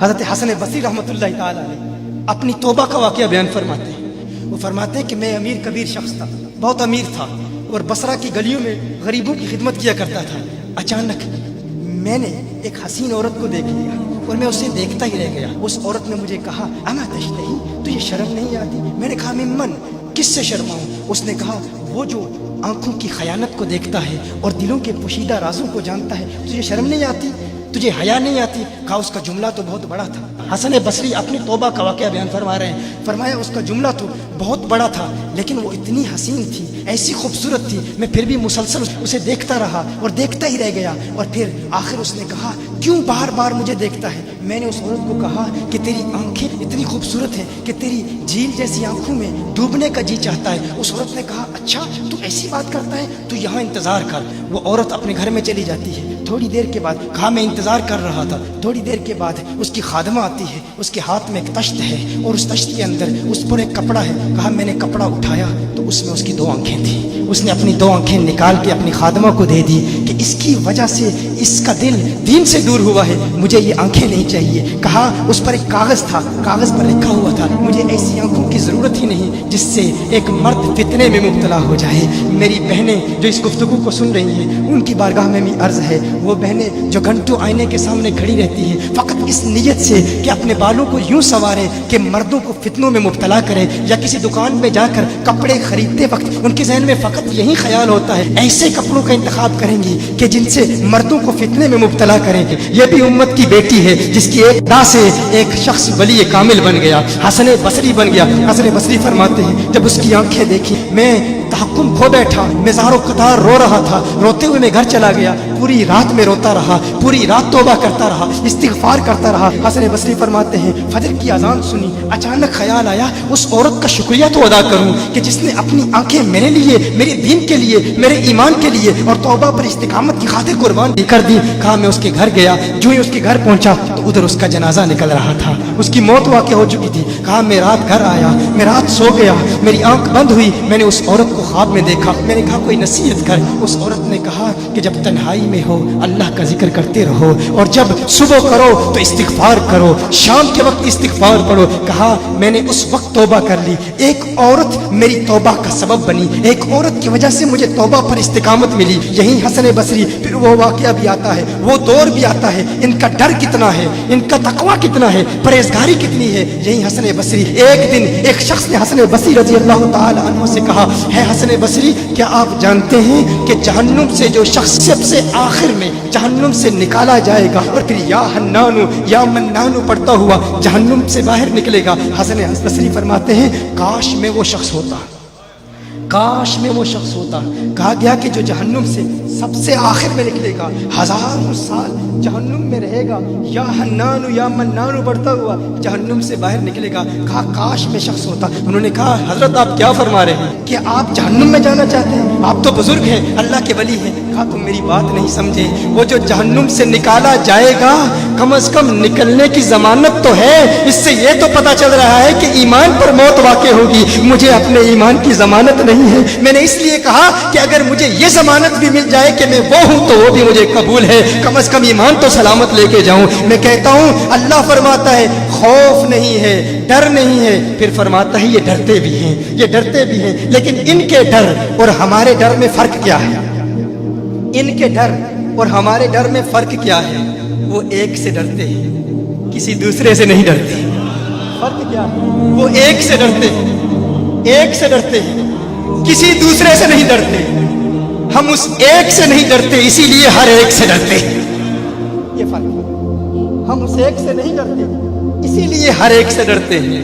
حضرت حسن بصری رحمۃ اللہ تعالی علیہ اپنی توبہ کا واقعہ بیان فرماتے ہیں۔ وہ فرماتے ہیں کہ میں امیر کبیر شخص تھا، بہت امیر تھا، اور بصرہ کی گلیوں میں غریبوں کی خدمت کیا کرتا تھا۔ اچانک میں نے ایک حسین عورت کو دیکھ لیا اور میں اسے دیکھتا ہی رہ گیا۔ اس عورت نے مجھے کہا اما تشتہی، تجھے شرم نہیں آتی؟ میں نے کہا ممن، کس سے شرماؤں؟ اس نے کہا وہ جو آنکھوں کی خیانت کو دیکھتا ہے اور دلوں کے پوشیدہ رازوں کو جانتا ہے، تجھے شرم نہیں آتی؟ تجھے حیا نہیں آتی؟ کہا اس کا جملہ تو بہت بڑا تھا۔ حسن بصری اپنی توبہ کا واقعہ بیان فرما رہے ہیں۔ فرمایا اس کا جملہ تو بہت بڑا تھا، لیکن وہ اتنی حسین تھی، ایسی خوبصورت تھی، میں پھر بھی مسلسل اسے دیکھتا رہا اور دیکھتا ہی رہ گیا۔ اور پھر آخر اس نے کہا کیوں بار بار مجھے دیکھتا ہے؟ میں نے اس عورت کو کہا کہ تیری آنکھیں اتنی خوبصورت ہیں کہ تیری جھیل جیسی آنکھوں میں ڈوبنے کا جی چاہتا ہے۔ اس عورت نے کہا اچھا تو ایسی بات کرتا ہے، تو یہاں انتظار کر۔ وہ عورت اپنے گھر میں چلی جاتی ہے۔ تھوڑی دیر کے بعد کہا میں انتظار کر رہا تھا۔ تھوڑی دیر کے بعد اس کی خادمہ آتی ہے، اس کے ہاتھ میں ایک تشت ہے اور اس تشت کے اندر اس پر ایک کپڑا ہے۔ کہا میں نے کپڑا اٹھایا تو اس میں اس کی 2 آنکھیں تھیں۔ اس نے اپنی 2 آنکھیں نکال کے اپنی خادمہ کو دے دی کہ اس کی وجہ سے اس کا دل دین سے دور ہوا ہے، مجھے یہ آنکھیں نہیں چاہیے۔ کہا اس پر ایک کاغذ تھا، کاغذ پر لکھا ہوا تھا مجھے ایسی آنکھوں کی ضرورت ہی نہیں جس سے ایک مرد فتنے میں مبتلا ہو جائے۔ میری بہنیں جو اس گفتگو کو سن رہی ہیں، ان کی بارگاہ میں بھی عرض ہے، وہ بہنیں جو گھنٹوں آئینے کے سامنے کھڑی رہتی ہیں فقط اس نیت سے کہ اپنے بالوں کو یوں سنواریں کہ مردوں کو فتنوں میں مبتلا کریں، یا کسی دکان میں جا کر کپڑے خریدتے وقت ان کے ذہن میں فقط یہی خیال ہوتا ہے ایسے کپڑوں کا انتخاب کریں گی کہ جن سے مردوں کو فتنے میں مبتلا کریں گے۔ یہ بھی امت کی بیٹی ہے جس کی ایک ادا سے ایک شخص ولی کامل بن گیا، حسن بصری بن گیا۔ حسن بصری فرماتے ہیں جب اس کی آنکھیں دیکھی میں تحکم کھو بیٹھا، میں زار و قطار رو رہا تھا۔ روتے ہوئے میں گھر چلا گیا، پوری رات میں روتا رہا، پوری رات توبہ کرتا رہا، استغفار کرتا رہا۔ حسن بصری فرماتے ہیں فجر کی اذان سنی، اچانک خیال آیا اس عورت کا شکریہ تو ادا کروں کہ جس نے اپنی آنکھیں میرے لیے، میرے دین کے لیے، میرے ایمان کے لیے اور توبہ پر استقامت کی خاطر قربان کر دی۔ کہا میں اس کے گھر گیا، جو ہی اس کے گھر پہنچا تو ادھر اس کا جنازہ نکل رہا تھا، اس کی موت واقع ہو چکی تھی۔ کہا میں رات گھر آیا، میں رات سو گیا، میری آنکھ بند ہوئی، میں نے اس عورت کو خواب میں دیکھا۔ میں نے کہا کوئی نصیحت کر۔ اس عورت نے کہا کہ جب تنہائی میں ہو اللہ کا ذکر کرتے رہو، اور جب صبح کرو تو استغفار کرو، شام کے وقت استغفار پڑھو۔ کہا میں نے اس وقت توبہ کر لی، ایک عورت میری توبہ کا سبب بنی، ایک عورت کی وجہ سے مجھے توبہ پر استقامت ملی۔ یہی حسن بصری پھر وہ واقعہ بھی آتا ہے، وہ دور بھی آتا ہے، ان کا ڈر کتنا ہے، ان کا تقوی کتنا ہے، پرہیزگاری کتنی ہے۔ یہی حسن بصری ایک دن ایک شخص نے حسن بصری رضی اللہ تعالی عنہ سے کہا ہے حسن بصری کیا آپ جانتے ہیں کہ جہنم سے جو شخص سب سے آخر میں جہنم سے نکالا جائے گا اور پھر یا حنانو یا منانو پڑھتا ہوا جہنم سے باہر نکلے گا؟ حسن بصری فرماتے ہیں کاش میں وہ شخص ہوتا، کاش میں وہ شخص ہوتا۔ کہا گیا کہ جو جہنم سے سب سے آخر میں نکلے گا، 1000 سال جہنم میں رہے گا، یا حنانو یا منانو پڑھتا ہوا جہنم سے باہر نکلے گا۔ کہا کاش میں شخص ہوتا۔ انہوں نے کہا حضرت آپ کیا فرما رہے ہیں کہ آپ جہنم میں جانا چاہتے ہیں؟ آپ تو بزرگ ہیں، اللہ کے ولی ہیں۔ کہا تم میری بات نہیں سمجھے، وہ جو جہنم سے نکالا جائے گا کم از کم نکلنے کی ضمانت تو ہے، اس سے یہ تو پتا چل رہا ہے کہ ایمان پر موت واقع ہوگی۔ مجھے اپنے ایمان کی ضمانت نہیں ہے، میں نے اس لیے کہا کہ اگر مجھے یہ ضمانت بھی مل جائے کہ میں وہ ہوں تو وہ بھی مجھے قبول ہے، کم از کم ایمان تو سلامت لے کے جاؤں۔ میں کہتا ہوں اللہ فرماتا ہے خوف نہیں ہے، ڈر نہیں ہے، پھر فرماتا ہے یہ ڈرتے بھی ہیں، یہ ڈرتے بھی ہیں، لیکن ان کے ڈر اور ہمارے ڈر میں فرق کیا ہے؟ ان کے ڈر اور ہمارے ڈر میں فرق کیا ہے؟ وہ ایک سے ڈرتے ہیں، کسی دوسرے سے نہیں ڈرتے۔ فرق کیا ہے؟ وہ ایک سے ڈرتے ہیں، ایک سے ڈرتے ہیں، کسی دوسرے سے نہیں ڈرتے۔ ہم اس ایک سے نہیں ڈرتے، اسی لیے ہر ایک سے ڈرتے۔ یہ فرق ہے، ہم اس ایک سے نہیں ڈرتے، اسی لیے ہر ایک سے ڈرتے ہیں۔